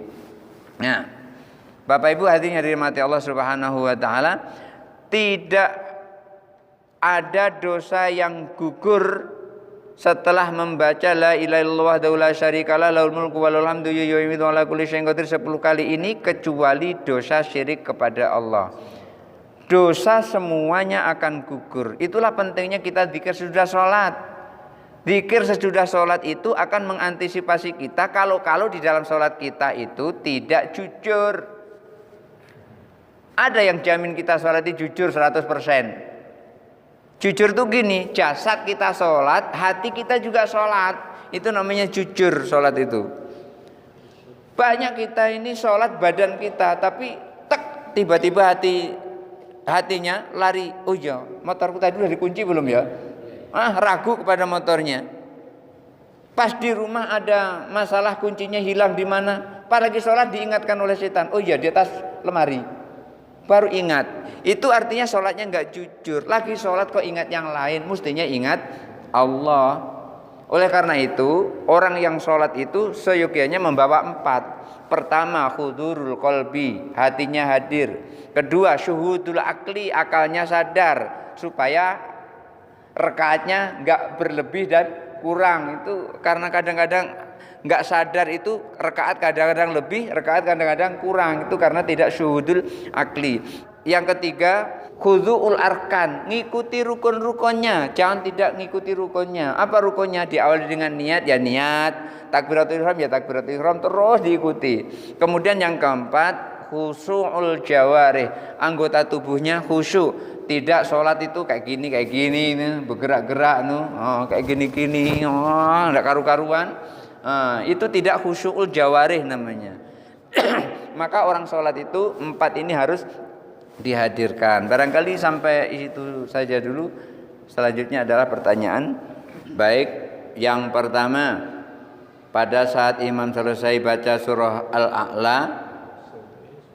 Nah, Bapak Ibu hadirin yang dirahmati Allah Subhanahu wa taala, tidak ada dosa yang gugur setelah membaca la ilaha illallah wahdahu la syarikalah lahul mulku wa lahul hamdu yuhyi wa ala kulli syai'in qadir 10 kali ini, kecuali dosa syirik kepada Allah. Dosa semuanya akan gugur. Itulah pentingnya kita zikir sesudah sholat. Zikir sesudah sholat itu akan mengantisipasi kita kalau di dalam sholat kita itu tidak jujur. Ada yang jamin kita sholat itu jujur 100%. Jujur tuh gini, jasad kita sholat, hati kita juga sholat. Itu namanya jujur sholat itu. Banyak kita ini sholat badan kita, tapi tiba-tiba hatinya lari. Oh iya, motorku tadi udah dikunci belum ya? Ragu kepada motornya. Pas di rumah ada masalah, kuncinya hilang di mana? Pas lagi sholat diingatkan oleh setan. Oh iya, di atas lemari. Baru ingat. Itu artinya sholatnya nggak jujur. Lagi sholat kok ingat yang lain, mestinya ingat Allah. Oleh karena itu orang yang sholat itu seyogianya membawa 4. Pertama, hudurul qalbi, hatinya hadir. Kedua, syuhudul akli, akalnya sadar, supaya rakaatnya nggak berlebih dan kurang. Itu karena kadang-kadang nggak sadar, itu rakaat kadang-kadang lebih, rakaat kadang-kadang kurang. Itu karena tidak syuhudul akli. Yang ketiga, khudu'ul arkan, ngikuti rukun-rukunnya. Jangan tidak ngikuti rukunnya. Apa rukunnya? Diawali dengan niat, ya niat. Takbiratul ihram, ya takbiratul ihram, terus diikuti. Kemudian yang keempat, khusyu'ul jawarih, anggota tubuhnya khusyuk. Tidak sholat itu kayak gini bergerak-gerak kayak gini enggak karu-karuan. Itu tidak khusyu'ul jawarih namanya. Maka orang sholat itu 4 ini harus dihadirkan. Barangkali sampai itu saja dulu. Selanjutnya adalah pertanyaan. Baik, yang pertama, pada saat imam selesai baca surah Al-A'la,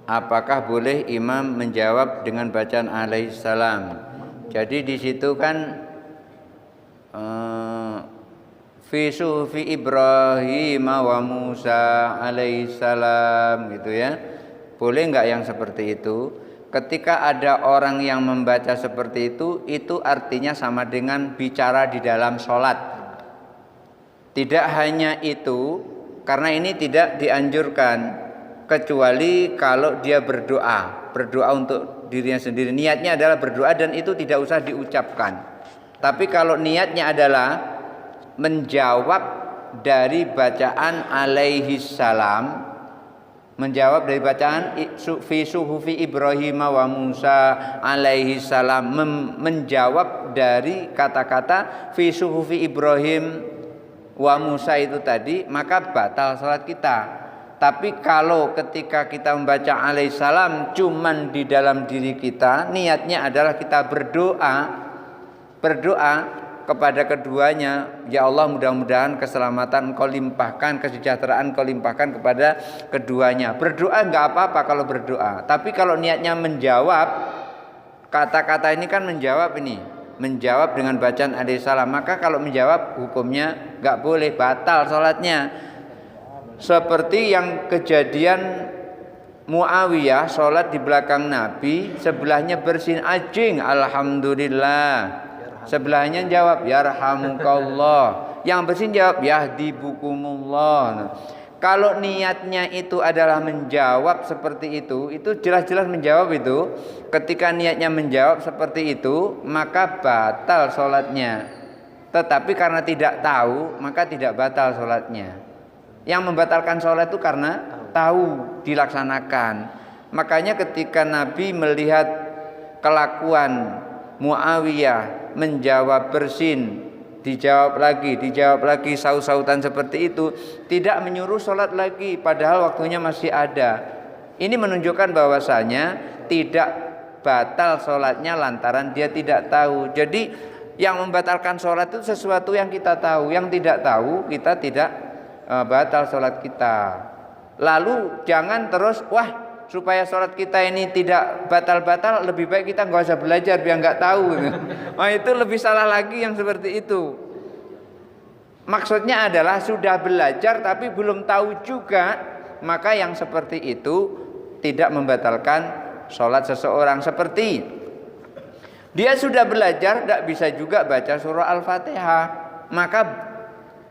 apakah boleh imam menjawab dengan bacaan alaihissalam? Jadi di situ kan fi suhufi Ibrahim wa Musa alaihissalam gitu ya. Boleh enggak yang seperti itu? Ketika ada orang yang membaca seperti itu artinya sama dengan bicara di dalam sholat. Tidak hanya itu, karena ini tidak dianjurkan, kecuali kalau dia berdoa untuk dirinya sendiri. Niatnya adalah berdoa dan itu tidak usah diucapkan. Tapi kalau niatnya adalah menjawab dari bacaan alaihissalam, menjawab dari bacaan fi suhufi Ibrahim wa Musa alaihi salam, menjawab dari kata-kata fi suhufi Ibrahim wa Musa itu tadi, maka batal salat kita. Tapi kalau ketika kita membaca alaihi salam cuman di dalam diri kita, niatnya adalah kita berdoa kepada keduanya, ya Allah, mudah-mudahan keselamatan Engkau limpahkan, kesejahteraan Engkau limpahkan kepada keduanya. Berdoa enggak apa-apa kalau berdoa, tapi kalau niatnya menjawab, kata-kata ini kan menjawab dengan bacaan alaihissalam, maka kalau menjawab hukumnya enggak boleh, batal salatnya. Seperti yang kejadian Muawiyah salat di belakang Nabi, sebelahnya bersin anjing, alhamdulillah. Sebelahnya jawab yarhamukallah, yang bersin jawab yahdibukumullah. Kalau niatnya itu adalah menjawab seperti itu jelas-jelas menjawab itu. Ketika niatnya menjawab seperti itu, maka batal sholatnya. Tetapi karena tidak tahu, maka tidak batal sholatnya. Yang membatalkan sholat itu karena tahu dilaksanakan. Makanya ketika Nabi melihat kelakuan Muawiyah menjawab bersin, dijawab lagi saut-sautan seperti itu, tidak menyuruh sholat lagi padahal waktunya masih ada. Ini menunjukkan bahwasanya tidak batal sholatnya lantaran dia tidak tahu. Jadi yang membatalkan sholat itu sesuatu yang kita tahu, yang tidak tahu kita tidak batal sholat kita. Lalu jangan terus supaya sholat kita ini tidak batal-batal, lebih baik kita nggak usah belajar biar nggak tahu. Itu lebih salah lagi yang seperti itu. Maksudnya adalah sudah belajar tapi belum tahu juga, maka yang seperti itu tidak membatalkan sholat seseorang. Seperti dia sudah belajar tidak bisa juga baca surah Al-Fatihah, maka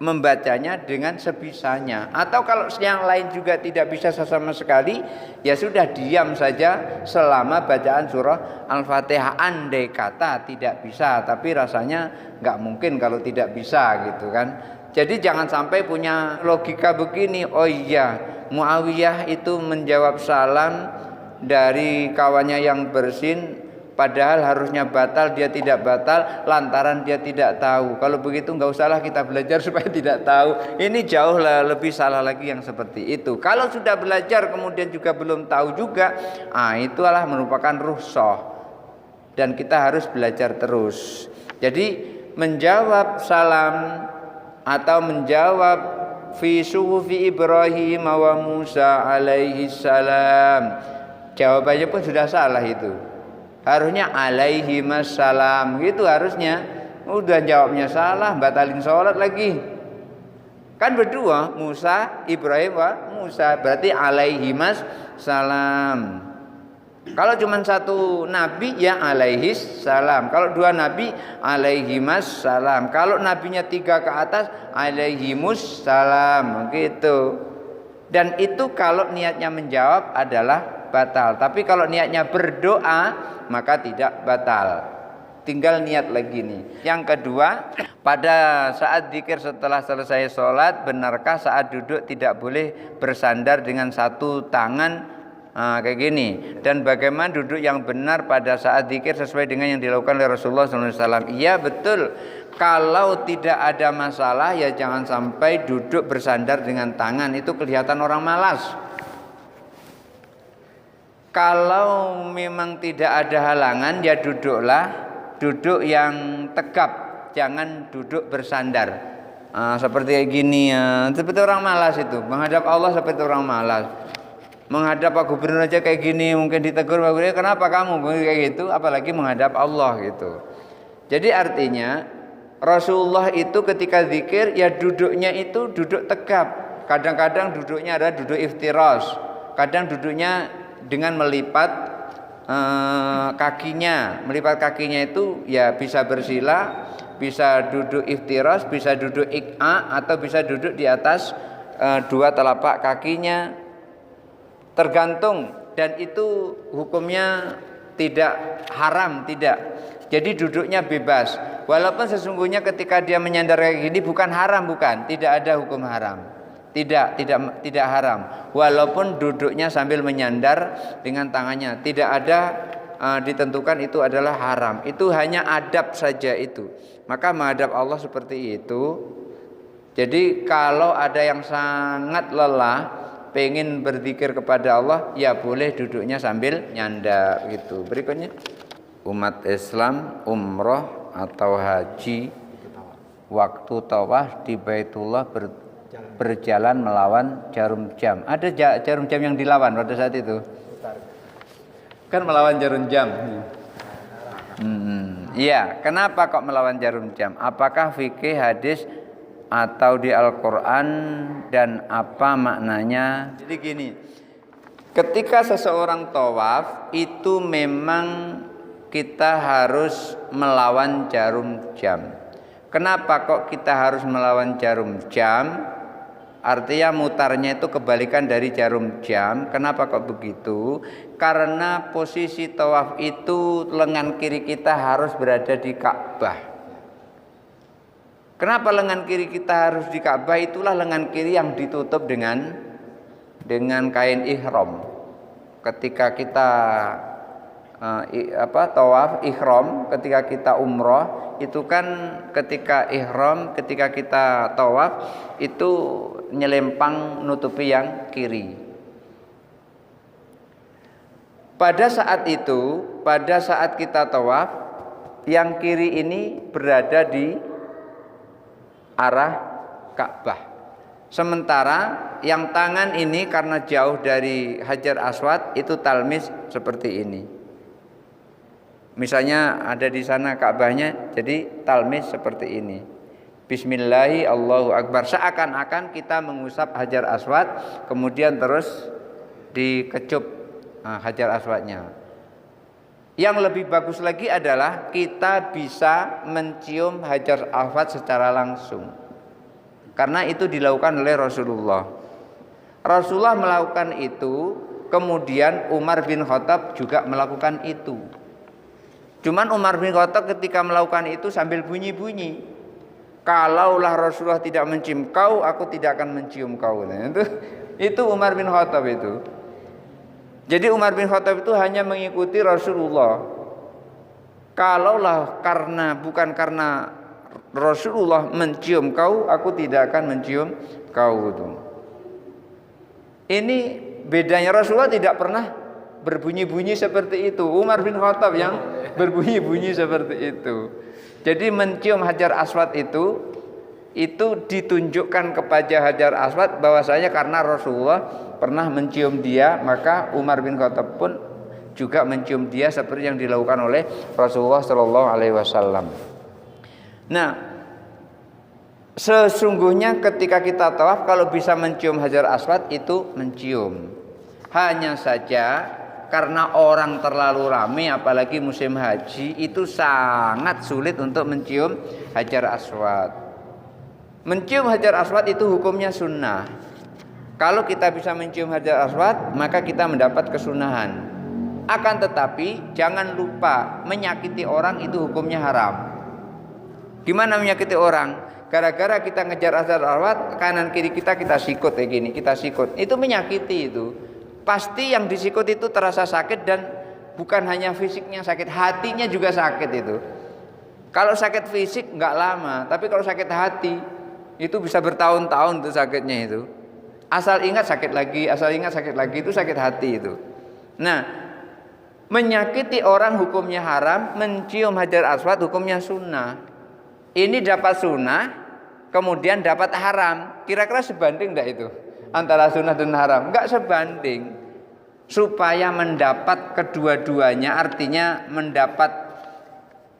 membacanya dengan sebisanya. Atau kalau yang lain juga tidak bisa sama sekali, ya sudah diam saja selama bacaan surah Al-Fatihah. Andai kata tidak bisa, tapi rasanya nggak mungkin kalau tidak bisa gitu kan. Jadi jangan sampai punya logika begini, oh iya Muawiyah itu menjawab salam dari kawannya yang bersin, padahal harusnya batal, dia tidak batal lantaran dia tidak tahu. Kalau begitu nggak usahlah kita belajar supaya tidak tahu. Ini jauh lebih salah lagi yang seperti itu. Kalau sudah belajar kemudian juga belum tahu juga, itulah merupakan rukhsah dan kita harus belajar terus. Jadi menjawab salam atau menjawab fi suhufi Ibrahim wa Musa alaihi salam, jawabannya pun sudah salah itu. Harusnya alaihi wassalam gitu harusnya. Udah jawabnya salah, batalin sholat lagi. Kan berdua, Musa, Ibrahim wa Musa, berarti alaihi wassalam. Kalau cuma satu nabi ya alaihi salam. Kalau dua nabi alaihi wassalam. Kalau nabinya 3 ke atas alaihimus salam begitu. Dan itu kalau niatnya menjawab adalah batal. Tapi kalau niatnya berdoa maka tidak batal. Tinggal niat lagi nih. Yang kedua, pada saat zikir setelah selesai sholat, benarkah saat duduk tidak boleh bersandar dengan satu tangan kayak gini? Dan bagaimana duduk yang benar pada saat zikir sesuai dengan yang dilakukan oleh Rasulullah SAW? Iya betul. Kalau tidak ada masalah ya jangan sampai duduk bersandar dengan tangan, itu kelihatan orang malas. Kalau memang tidak ada halangan ya duduklah, duduk yang tegap, jangan duduk bersandar. Seperti kayak gini ya, seperti orang malas itu, menghadap Allah seperti orang malas. Menghadap Pak Gubernur aja kayak gini, mungkin ditegur Pak Gubernur, kenapa kamu kayak gitu, apalagi menghadap Allah gitu. Jadi artinya Rasulullah itu ketika zikir ya duduknya itu duduk tegap. Kadang-kadang duduknya adalah duduk iftiras, kadang duduknya dengan melipat kakinya. Melipat kakinya itu ya bisa bersila, bisa duduk iftiras, bisa duduk ik'a, atau bisa duduk di atas 2 telapak kakinya. Tergantung, dan itu hukumnya tidak haram, tidak. Jadi duduknya bebas. Walaupun sesungguhnya ketika dia menyandar kayak gini bukan haram, bukan, tidak ada hukum haram. Tidak haram. Walaupun duduknya sambil menyandar dengan tangannya, tidak ada ditentukan itu adalah haram. Itu hanya adab saja itu. Maka menghadap Allah seperti itu. Jadi kalau ada yang sangat lelah, pengen berzikir kepada Allah, ya boleh duduknya sambil nyandar gitu. Berikutnya, umat Islam umroh atau haji waktu tawaf di Baitullah berjalan melawan jarum jam. Ada jarum jam yang dilawan pada saat itu. Kan melawan jarum jam. Iya, kenapa kok melawan jarum jam? Apakah fikih, hadis, atau di Al-Quran, dan apa maknanya? Jadi gini, ketika seseorang tawaf itu memang kita harus melawan jarum jam. Kenapa kok kita harus melawan jarum jam? Artinya mutarnya itu kebalikan dari jarum jam. Kenapa kok begitu? Karena posisi tawaf itu lengan kiri kita harus berada di Ka'bah. Kenapa lengan kiri kita harus di Ka'bah? Itulah lengan kiri yang ditutup dengan kain ihram. Ketika kita tawaf ihram ketika kita umroh itu kan ketika ihram, ketika kita tawaf itu nyelempang nutupi yang kiri. Pada saat itu, pada saat kita tawaf, yang kiri ini berada di arah Ka'bah. Sementara yang tangan ini karena jauh dari Hajar Aswad itu talmis seperti ini. Misalnya ada di sana Ka'bahnya, jadi talmis seperti ini. Bismillahi Allahu Akbar. Seakan-akan kita mengusap Hajar Aswad, kemudian terus dikecup Hajar Aswadnya. Yang lebih bagus lagi adalah kita bisa mencium Hajar Aswad secara langsung. Karena itu dilakukan oleh Rasulullah. Rasulullah melakukan itu, kemudian Umar bin Khattab juga melakukan itu. Cuman Umar bin Khattab ketika melakukan itu sambil bunyi-bunyi. Kalaulah Rasulullah tidak mencium kau, aku tidak akan mencium kau. Nah, itu Umar bin Khattab itu. Jadi Umar bin Khattab itu hanya mengikuti Rasulullah. Kalaulah bukan karena Rasulullah mencium kau, aku tidak akan mencium kau itu. Ini bedanya, Rasulullah tidak pernah berbunyi-bunyi seperti itu. Umar bin Khattab yang berbunyi-bunyi seperti itu. Jadi mencium Hajar Aswad itu ditunjukkan kepada Hajar Aswad bahwasanya karena Rasulullah pernah mencium dia, maka Umar bin Khattab pun juga mencium dia seperti yang dilakukan oleh Rasulullah Shallallahu Alaihi Wasallam. Nah, sesungguhnya ketika kita tawaf kalau bisa mencium Hajar Aswad itu mencium. Hanya saja karena orang terlalu ramai, apalagi musim haji, itu sangat sulit untuk mencium Hajar Aswad. Mencium Hajar Aswad itu hukumnya sunnah. Kalau kita bisa mencium Hajar Aswad, maka kita mendapat kesunahan. Akan tetapi jangan lupa, menyakiti orang itu hukumnya haram. Gimana menyakiti orang? Gara-gara kita ngejar Hajar Aswad, kanan kiri kita sikut kayak gini, kita sikut. Itu menyakiti itu. Pasti yang disikut itu terasa sakit, dan bukan hanya fisiknya sakit, hatinya juga sakit itu. Kalau sakit fisik nggak lama, tapi kalau sakit hati itu bisa bertahun-tahun tuh sakitnya itu. Asal ingat sakit lagi, itu sakit hati itu. Nah, menyakiti orang hukumnya haram, mencium Hajar Aswad hukumnya sunnah. Ini dapat sunnah, kemudian dapat haram. Kira-kira sebanding enggak itu? Antara sunnah dan haram? Enggak sebanding. Supaya mendapat kedua-duanya, artinya mendapat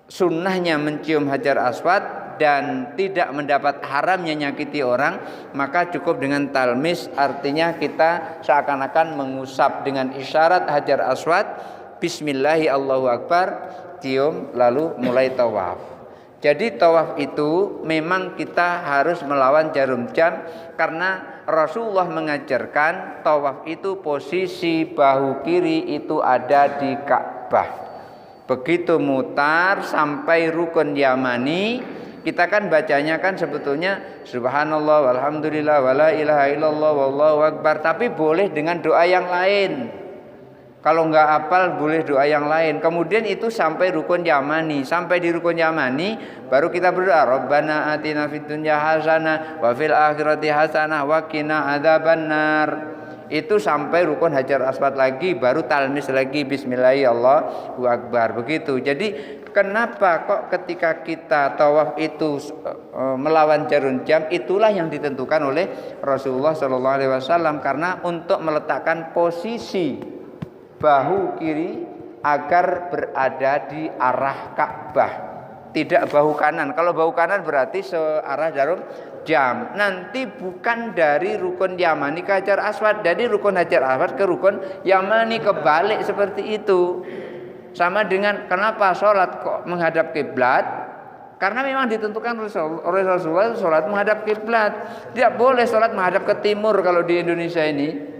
sunnahnya mencium Hajar Aswad dan tidak mendapat haramnya nyakiti orang, maka cukup dengan talmis, artinya kita seakan-akan mengusap dengan isyarat Hajar Aswad, Bismillahi Allahu Akbar, cium lalu mulai tawaf. Jadi tawaf itu memang kita harus melawan jarum jam, karena Rasulullah mengajarkan tawaf itu posisi bahu kiri itu ada di Ka'bah. Begitu mutar sampai rukun Yamani, kita kan bacanya kan sebetulnya Subhanallah walhamdulillah wala ilaha illallah wallahu akbar, tapi boleh dengan doa yang lain. Kalau nggak hafal boleh doa yang lain. Kemudian itu sampai rukun Yamani. Sampai di rukun Yamani baru kita berdoa, Rabbana atina fid dunya hasanah wa fil akhirati hasanah wa qina adzabannar. Itu sampai rukun Hajar Aswad lagi, baru talmis lagi Bismillahirrahmanirrahim, Allahu Akbar. Begitu. Jadi kenapa kok ketika kita tawaf itu melawan jarum jam, itulah yang ditentukan oleh Rasulullah SAW, karena untuk meletakkan posisi bahu kiri agar berada di arah Ka'bah, tidak bahu kanan. Kalau bahu kanan berarti searah jarum jam. Nanti bukan dari rukun Yamani ke Hajar Aswad, dari rukun Hajar Aswad ke rukun Yamani, kebalik seperti itu. Sama dengan kenapa sholat kok menghadap kiblat? Karena memang ditentukan oleh Rasulullah sholat menghadap kiblat. Tidak boleh sholat menghadap ke timur kalau di Indonesia ini.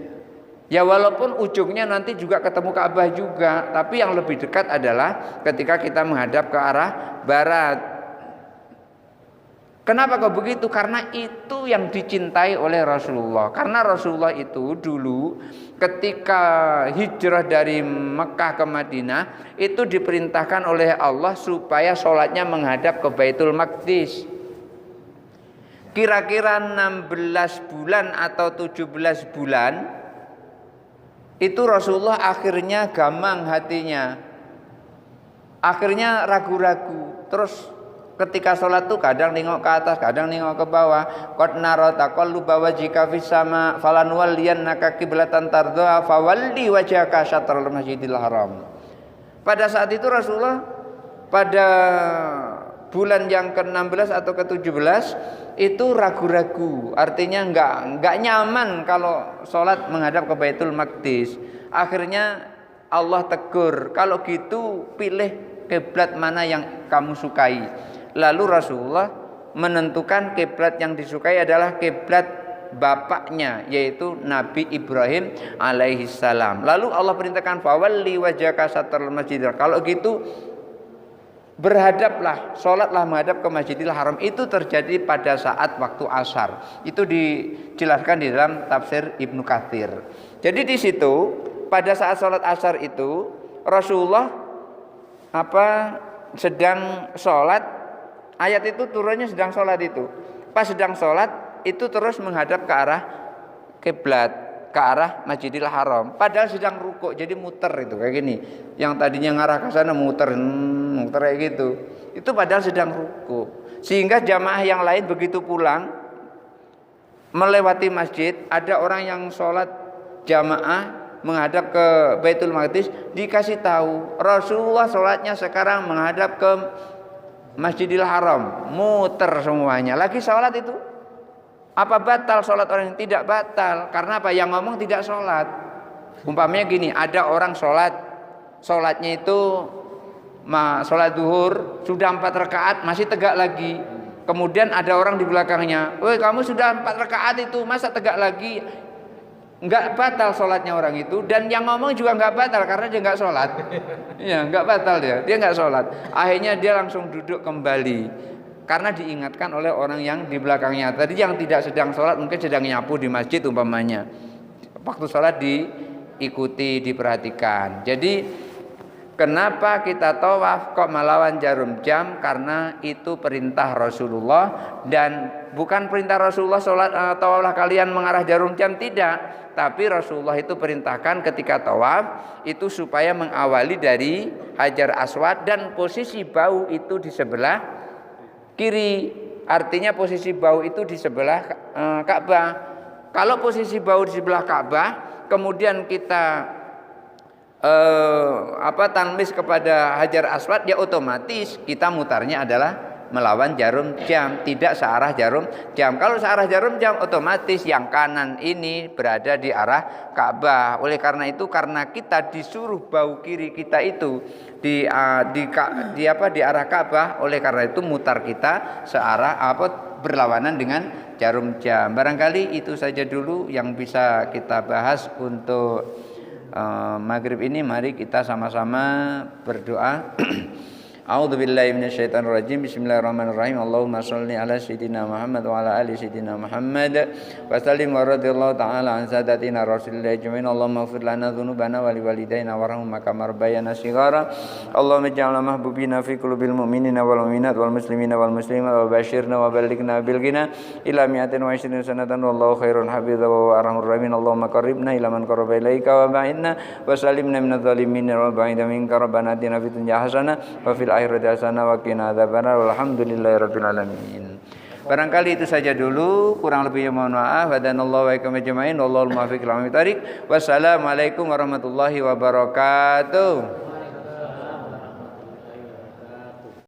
Ya walaupun ujungnya nanti juga ketemu Ka'bah juga, tapi yang lebih dekat adalah ketika kita menghadap ke arah barat. Kenapa kok begitu? Karena itu yang dicintai oleh Rasulullah. Karena Rasulullah itu dulu ketika hijrah dari Mekah ke Madinah itu diperintahkan oleh Allah supaya sholatnya menghadap ke Baitul Maqdis. Kira-kira 16 bulan atau 17 bulan itu Rasulullah akhirnya gamang hatinya. Akhirnya ragu-ragu. Terus ketika sholat tuh kadang nengok ke atas, kadang nengok ke bawah. Qad nara taqalluba wajhika fis sama falanwalliyannaka qiblatan tardha fawalli wajhaka syatral masjidil haram. Pada saat itu Rasulullah pada bulan yang ke-16 atau ke-17 itu ragu-ragu, artinya enggak nyaman kalau sholat menghadap ke Baitul Maqdis. Akhirnya Allah tegur, kalau gitu pilih kiblat mana yang kamu sukai. Lalu Rasulullah menentukan kiblat yang disukai adalah kiblat bapaknya, yaitu Nabi Ibrahim alaihi salam. Lalu Allah perintahkan fawalli wajhaka syatral masjidil. Kalau gitu berhadaplah, sholatlah menghadap ke Masjidil Haram. Itu terjadi pada saat waktu asar. Itu dijelaskan di dalam tafsir Ibnu Katsir. Jadi di situ pada saat sholat asar itu Rasulullah sedang sholat, ayat itu turunnya sedang sholat itu. Pas sedang sholat itu terus menghadap ke arah kiblat, ke arah Masjidil Haram. Padahal sedang rukuk, jadi muter itu kayak gini. Yang tadinya ngarah ke sana muter kayak gitu. Itu padahal sedang rukuk. Sehingga jamaah yang lain begitu pulang melewati masjid, ada orang yang sholat jamaah menghadap ke Baitul Maqdis, dikasih tahu Rasulullah sholatnya sekarang menghadap ke Masjidil Haram, muter semuanya. Lagi sholat itu. Apa batal sholat orang yang tidak batal? Karena apa? Yang ngomong tidak sholat. Umpamanya gini, ada orang sholatnya itu sholat duhur sudah 4 rakaat masih tegak lagi. Kemudian ada orang di belakangnya, woi kamu sudah 4 rakaat itu masa tegak lagi? Enggak batal sholatnya orang itu, dan yang ngomong juga enggak batal karena dia enggak sholat. Iya, enggak batal dia enggak sholat. Akhirnya dia langsung duduk kembali karena diingatkan oleh orang yang di belakangnya. Tadi yang tidak sedang sholat mungkin sedang nyapu di masjid umpamanya. Waktu sholat diikuti, diperhatikan. Jadi kenapa kita tawaf kok melawan jarum jam? Karena itu perintah Rasulullah, dan bukan perintah Rasulullah sholat tawaflah kalian mengarah jarum jam, tidak. Tapi Rasulullah itu perintahkan ketika tawaf itu supaya mengawali dari Hajar Aswad, dan posisi bau itu di sebelah kiri. Artinya posisi bau itu di sebelah Ka'bah. Kalau posisi bau di sebelah Ka'bah, kemudian kita tanmis kepada Hajar Aswad, ya otomatis kita mutarnya adalah melawan jarum jam, tidak searah jarum jam. Kalau searah jarum jam, otomatis yang kanan ini berada di arah Ka'bah. Oleh karena itu, karena kita disuruh bau kiri kita itu di arah Ka'bah, oleh karena itu mutar kita searah berlawanan dengan jarum jam. Barangkali itu saja dulu yang bisa kita bahas untuk maghrib ini. Mari kita sama-sama berdoa. A'udzubillahi minasyaitonirrajim. Bismillahirrahmanirrahim. Allahumma shalli ala sayyidina Muhammad wa ala ali sayyidina Muhammad wa sallim wa radhiyallahu ta'ala an sadatina Rasulillah ajmain. Allahumma ighfir lana dzunubana wa liwalidayna warhamhum kama rabbayana shighara. Allahumma ij'alna mahbubina fi qulubil mu'minina wal mu'minat wal muslimina wal muslimat wa basyirna wa ballighna bil ghina ila mi'atin wa 20 sanatan wallahu khairul hafidza wa arhamur rahimin. Allahumma qarribna ila man qarraba ilaika wa ba'idna wa sallimna minadh dhalimin wa ba'ida minka rabbana atina fid dunya hasanah wa fil akhirati hasanah wa qina adzabannar. Walhamdulillahirabbil alamin. Barangkali itu saja dulu, kurang lebihnya mohon maaf. Hadanallahu wa iyyakum ajmain. Wallahul muwaffiq ila aqwamit thoriq. Wassalamualaikum warahmatullahi wabarakatuh.